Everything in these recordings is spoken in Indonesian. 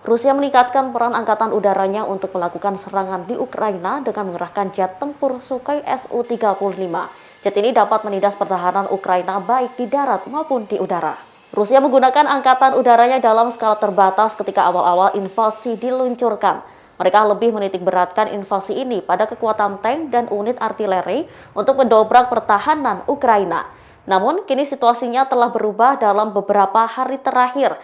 Rusia meningkatkan peran angkatan udaranya untuk melakukan serangan di Ukraina dengan mengerahkan jet tempur Sukhoi Su-35. Jet ini dapat menindas pertahanan Ukraina baik di darat maupun di udara. Rusia menggunakan angkatan udaranya dalam skala terbatas ketika awal-awal invasi diluncurkan. Mereka lebih menitik beratkan invasi ini pada kekuatan tank dan unit artileri untuk mendobrak pertahanan Ukraina. Namun, kini situasinya telah berubah dalam beberapa hari terakhir.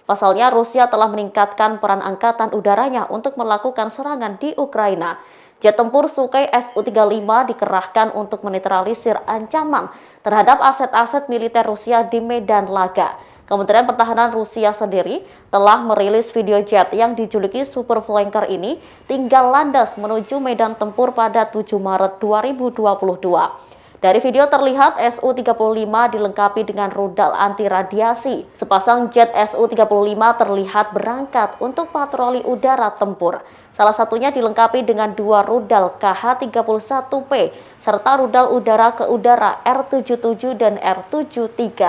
Pasalnya, Rusia telah meningkatkan peran angkatan udaranya untuk melakukan serangan di Ukraina. Jet tempur Sukhoi Su-35 dikerahkan untuk menetralisir ancaman terhadap aset-aset militer Rusia di medan laga. Kementerian Pertahanan Rusia sendiri telah merilis video jet yang dijuluki Super Flanker ini tinggal landas menuju medan tempur pada 7 Maret 2022. Dari video terlihat Su-35 dilengkapi dengan rudal anti radiasi. Sepasang jet Su-35 terlihat berangkat untuk patroli udara tempur. Salah satunya dilengkapi dengan 2 rudal KH-31P serta rudal udara ke udara R-77 dan R-73.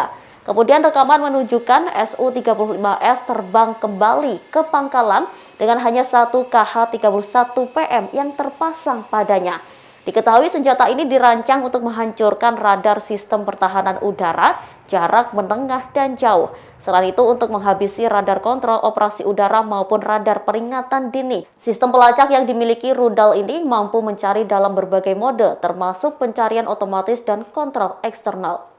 Kemudian rekaman menunjukkan Su-35S terbang kembali ke pangkalan dengan hanya 1 KH-31PM yang terpasang padanya. Diketahui senjata ini dirancang untuk menghancurkan radar sistem pertahanan udara jarak menengah dan jauh. Selain itu untuk menghabisi radar kontrol operasi udara maupun radar peringatan dini. Sistem pelacak yang dimiliki rudal ini mampu mencari dalam berbagai mode termasuk pencarian otomatis dan kontrol eksternal.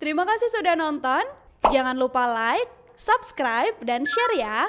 Terima kasih sudah nonton. Jangan lupa like, subscribe, dan share ya.